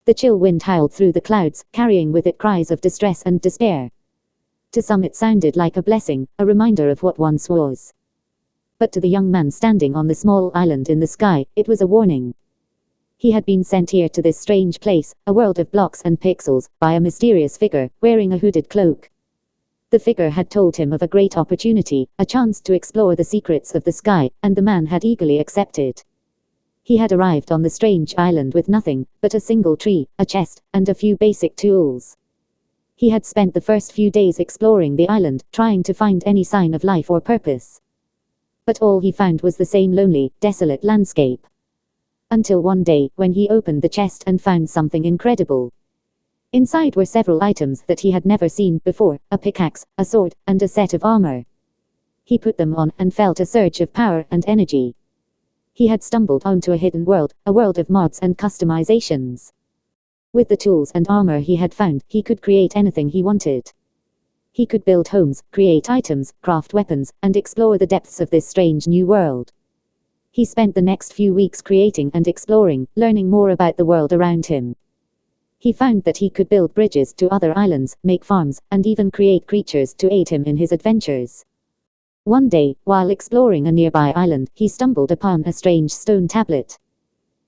The chill wind howled through the clouds, carrying with it cries of distress and despair. To some it sounded like a blessing, a reminder of what once was. But to the young man standing on the small island in the sky, it was a warning. He had been sent here to this strange place, a world of blocks and pixels, by a mysterious figure, wearing a hooded cloak. The figure had told him of a great opportunity, a chance to explore the secrets of the sky, and the man had eagerly accepted. He had arrived on the strange island with nothing but a single tree, a chest, and a few basic tools. He had spent the first few days exploring the island, trying to find any sign of life or purpose. But all he found was the same lonely, desolate landscape. Until one day, when he opened the chest and found something incredible. Inside were several items that he had never seen before, a pickaxe, a sword, and a set of armor. He put them on and felt a surge of power and energy. He had stumbled onto a hidden world, a world of mods and customizations. With the tools and armor he had found, he could create anything he wanted. He could build homes, create items, craft weapons, and explore the depths of this strange new world. He spent the next few weeks creating and exploring, learning more about the world around him. He found that he could build bridges to other islands, make farms, and even create creatures to aid him in his adventures. One day, while exploring a nearby island, he stumbled upon a strange stone tablet.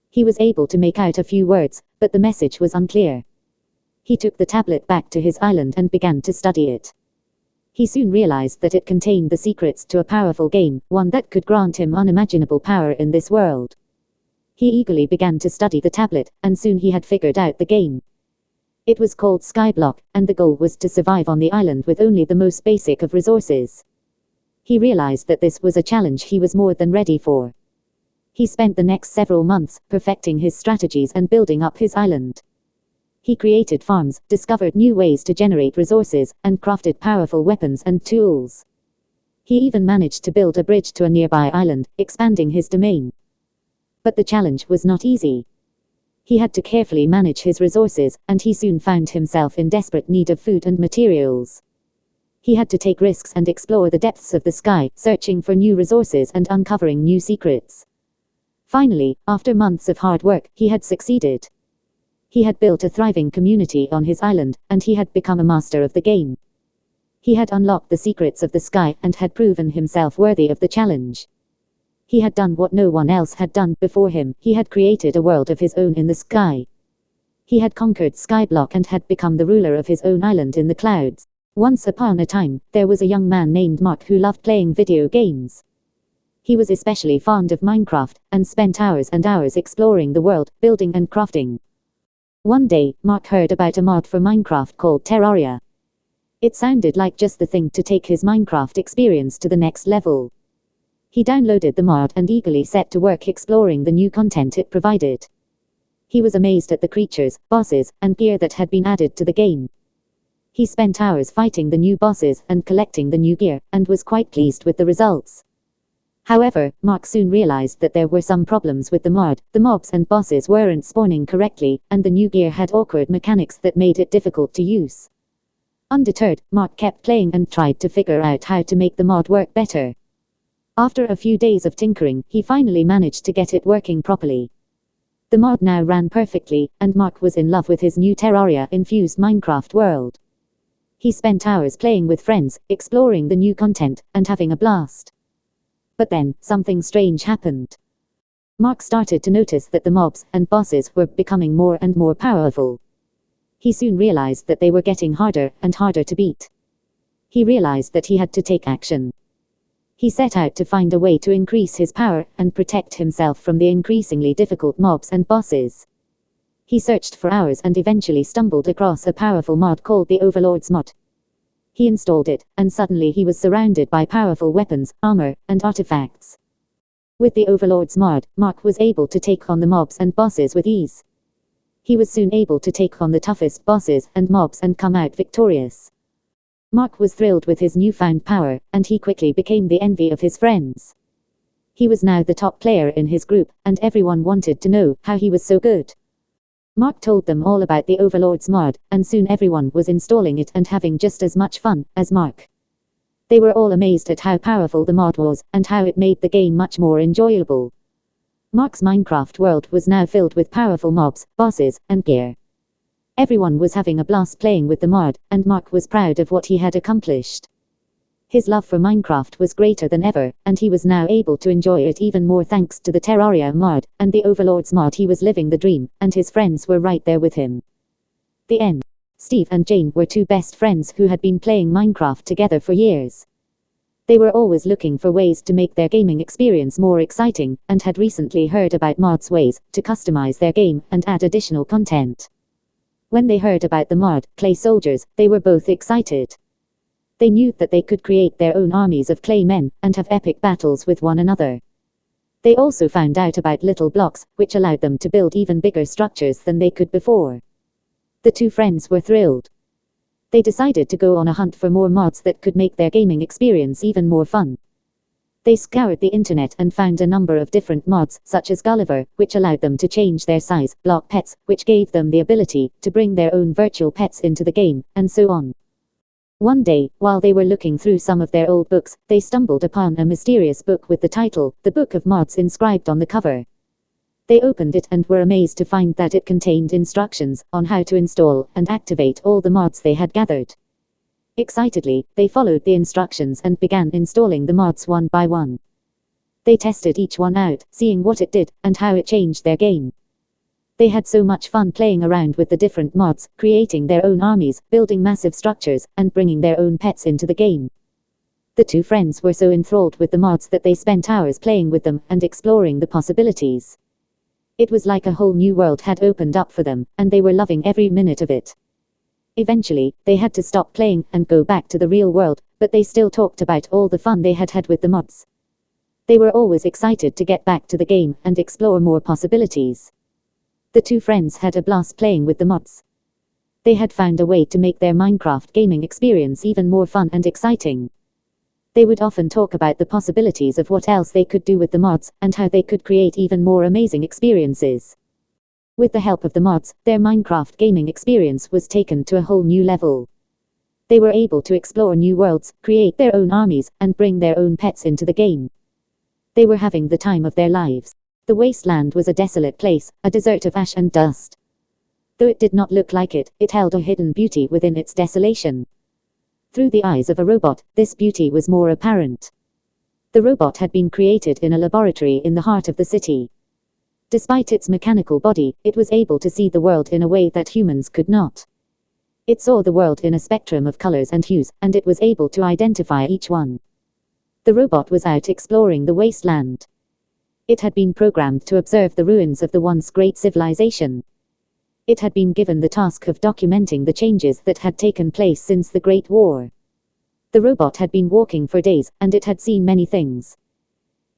He was able to make out a few words, but the message was unclear. He took the tablet back to his island and began to study it. He soon realized that it contained the secrets to a powerful game, one that could grant him unimaginable power in this world. He eagerly began to study the tablet, and soon he had figured out the game. It was called Skyblock, and the goal was to survive on the island with only the most basic of resources. He realized that this was a challenge he was more than ready for. He spent the next several months perfecting his strategies and building up his island. He created farms, discovered new ways to generate resources, and crafted powerful weapons and tools. He even managed to build a bridge to a nearby island, expanding his domain. But the challenge was not easy. He had to carefully manage his resources, and he soon found himself in desperate need of food and materials. He had to take risks and explore the depths of the sky, searching for new resources and uncovering new secrets. Finally, after months of hard work, he had succeeded. He had built a thriving community on his island, and he had become a master of the game. He had unlocked the secrets of the sky and had proven himself worthy of the challenge. He had done what no one else had done before him. He had created a world of his own in the sky. He had conquered Skyblock and had become the ruler of his own island in the clouds. Once upon a time, there was a young man named Mark who loved playing video games. He was especially fond of Minecraft, and spent hours and hours exploring the world, building and crafting. One day, Mark heard about a mod for Minecraft called Terraria. It sounded like just the thing to take his Minecraft experience to the next level. He downloaded the mod and eagerly set to work exploring the new content it provided. He was amazed at the creatures, bosses, and gear that had been added to the game. He spent hours fighting the new bosses and collecting the new gear, and was quite pleased with the results. However, Mark soon realized that there were some problems with the mod. The mobs and bosses weren't spawning correctly, and the new gear had awkward mechanics that made it difficult to use. Undeterred, Mark kept playing and tried to figure out how to make the mod work better. After a few days of tinkering, he finally managed to get it working properly. The mod now ran perfectly, and Mark was in love with his new Terraria-infused Minecraft world. He spent hours playing with friends, exploring the new content, and having a blast. But then, something strange happened. Mark started to notice that the mobs and bosses were becoming more and more powerful. He soon realized that they were getting harder and harder to beat. He realized that he had to take action. He set out to find a way to increase his power and protect himself from the increasingly difficult mobs and bosses. He searched for hours and eventually stumbled across a powerful mod called the Overlord's mod. He installed it, and suddenly he was surrounded by powerful weapons, armor, and artifacts. With the Overlord's mod, Mark was able to take on the mobs and bosses with ease. He was soon able to take on the toughest bosses and mobs and come out victorious. Mark was thrilled with his newfound power, and he quickly became the envy of his friends. He was now the top player in his group, and everyone wanted to know how he was so good. Mark told them all about the Overlord's mod, and soon everyone was installing it and having just as much fun as Mark. They were all amazed at how powerful the mod was, and how it made the game much more enjoyable. Mark's Minecraft world was now filled with powerful mobs, bosses, and gear. Everyone was having a blast playing with the mod, and Mark was proud of what he had accomplished. His love for Minecraft was greater than ever, and he was now able to enjoy it even more thanks to the Terraria mod, and the Overlord's mod. He was living the dream, and his friends were right there with him. The end. Steve and Jane were two best friends who had been playing Minecraft together for years. They were always looking for ways to make their gaming experience more exciting, and had recently heard about mods' ways to customize their game and add additional content. When they heard about the mod, Clay Soldiers, they were both excited. They knew that they could create their own armies of clay men, and have epic battles with one another. They also found out about little blocks, which allowed them to build even bigger structures than they could before. The two friends were thrilled. They decided to go on a hunt for more mods that could make their gaming experience even more fun. They scoured the internet and found a number of different mods, such as Gulliver, which allowed them to change their size, block pets, which gave them the ability to bring their own virtual pets into the game, and so on. One day, while they were looking through some of their old books, they stumbled upon a mysterious book with the title, The Book of Mods, inscribed on the cover. They opened it and were amazed to find that it contained instructions on how to install and activate all the mods they had gathered. Excitedly, they followed the instructions and began installing the mods one by one. They tested each one out, seeing what it did, and how it changed their game. They had so much fun playing around with the different mods, creating their own armies, building massive structures, and bringing their own pets into the game. The two friends were so enthralled with the mods that they spent hours playing with them and exploring the possibilities. It was like a whole new world had opened up for them, and they were loving every minute of it. Eventually, they had to stop playing and go back to the real world, but they still talked about all the fun they had had with the mods. They were always excited to get back to the game and explore more possibilities. The two friends had a blast playing with the mods. They had found a way to make their Minecraft gaming experience even more fun and exciting. They would often talk about the possibilities of what else they could do with the mods, and how they could create even more amazing experiences. With the help of the mods, their Minecraft gaming experience was taken to a whole new level. They were able to explore new worlds, create their own armies, and bring their own pets into the game. They were having the time of their lives. The wasteland was a desolate place, a desert of ash and dust. Though it did not look like it, it held a hidden beauty within its desolation. Through the eyes of a robot, this beauty was more apparent. The robot had been created in a laboratory in the heart of the city. Despite its mechanical body, it was able to see the world in a way that humans could not. It saw the world in a spectrum of colors and hues, and it was able to identify each one. The robot was out exploring the wasteland. It had been programmed to observe the ruins of the once great civilization. It had been given the task of documenting the changes that had taken place since the Great War. The robot had been walking for days, and it had seen many things.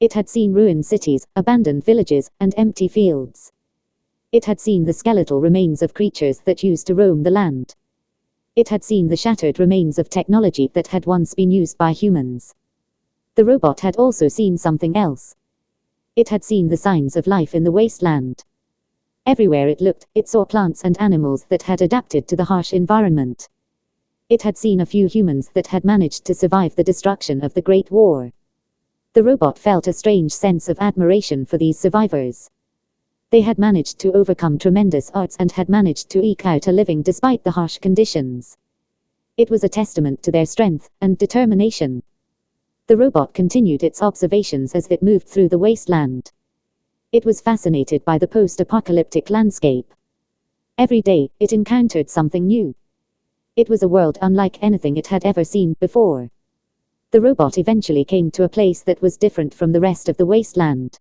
It had seen ruined cities, abandoned villages, and empty fields. It had seen the skeletal remains of creatures that used to roam the land. It had seen the shattered remains of technology that had once been used by humans. The robot had also seen something else. It had seen the signs of life in the wasteland. Everywhere it looked, it saw plants and animals that had adapted to the harsh environment. It had seen a few humans that had managed to survive the destruction of the Great War. The robot felt a strange sense of admiration for these survivors. They had managed to overcome tremendous odds and had managed to eke out a living despite the harsh conditions. It was a testament to their strength and determination. The robot continued its observations as it moved through the wasteland. It was fascinated by the post-apocalyptic landscape. Every day, it encountered something new. It was a world unlike anything it had ever seen before. The robot eventually came to a place that was different from the rest of the wasteland.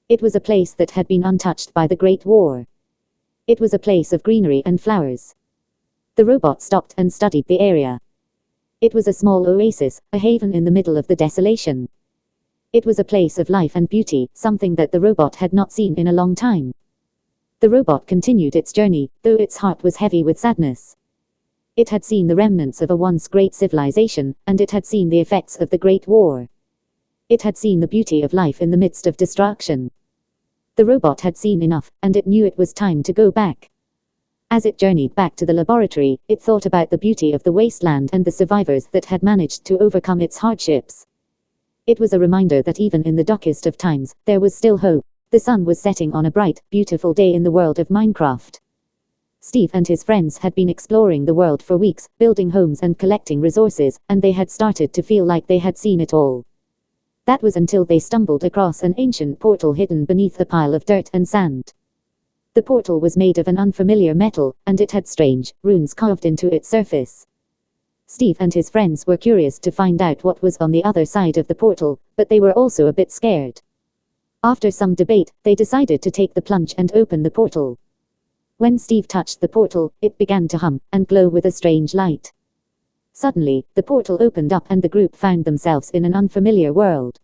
It was a place that had been untouched by the Great War. It was a place of greenery and flowers. The robot stopped and studied the area. It was a small oasis, a haven in the middle of the desolation. It was a place of life and beauty, something that the robot had not seen in a long time. The robot continued its journey, though its heart was heavy with sadness. It had seen the remnants of a once great civilization, and it had seen the effects of the Great War. It had seen the beauty of life in the midst of destruction. The robot had seen enough, and it knew it was time to go back. As it journeyed back to the laboratory, it thought about the beauty of the wasteland and the survivors that had managed to overcome its hardships. It was a reminder that even in the darkest of times, there was still hope. The sun was setting on a bright, beautiful day in the world of Minecraft. Steve and his friends had been exploring the world for weeks, building homes and collecting resources, and they had started to feel like they had seen it all. That was until they stumbled across an ancient portal hidden beneath a pile of dirt and sand. The portal was made of an unfamiliar metal, and it had strange runes carved into its surface. Steve and his friends were curious to find out what was on the other side of the portal, but they were also a bit scared. After some debate, they decided to take the plunge and open the portal. When Steve touched the portal, it began to hum and glow with a strange light. Suddenly, the portal opened up and the group found themselves in an unfamiliar world.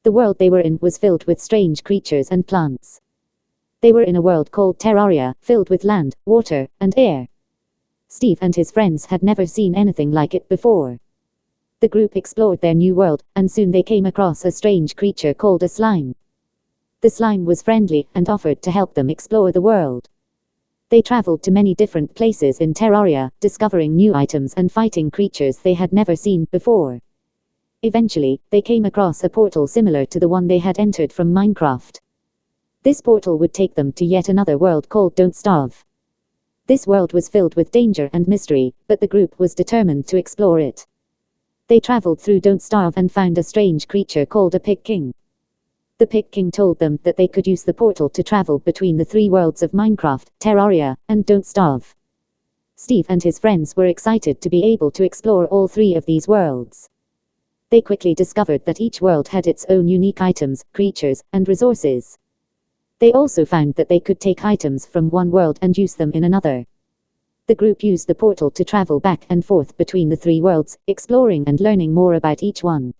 The world they were in was filled with strange creatures and plants. They were in a world called Terraria, filled with land, water, and air. Steve and his friends had never seen anything like it before. The group explored their new world, and soon they came across a strange creature called a slime. The slime was friendly and offered to help them explore the world. They traveled to many different places in Terraria, discovering new items and fighting creatures they had never seen before. Eventually, they came across a portal similar to the one they had entered from Minecraft. This portal would take them to yet another world called Don't Starve. This world was filled with danger and mystery, but the group was determined to explore it. They traveled through Don't Starve and found a strange creature called a Pig King. The Pig King told them that they could use the portal to travel between the three worlds of Minecraft, Terraria, and Don't Starve. Steve and his friends were excited to be able to explore all three of these worlds. They quickly discovered that each world had its own unique items, creatures, and resources. They also found that they could take items from one world and use them in another. The group used the portal to travel back and forth between the three worlds, exploring and learning more about each one.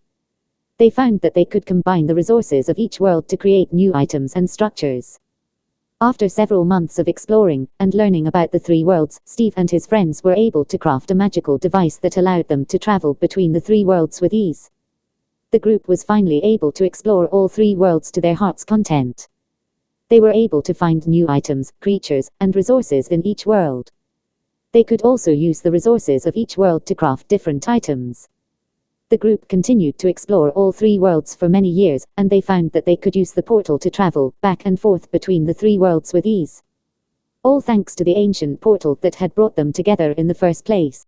They found that they could combine the resources of each world to create new items and structures. After several months of exploring and learning about the three worlds, Steve and his friends were able to craft a magical device that allowed them to travel between the three worlds with ease. The group was finally able to explore all three worlds to their heart's content. They were able to find new items, creatures, and resources in each world. They could also use the resources of each world to craft different items. The group continued to explore all three worlds for many years, and they found that they could use the portal to travel back and forth between the three worlds with ease. All thanks to the ancient portal that had brought them together in the first place.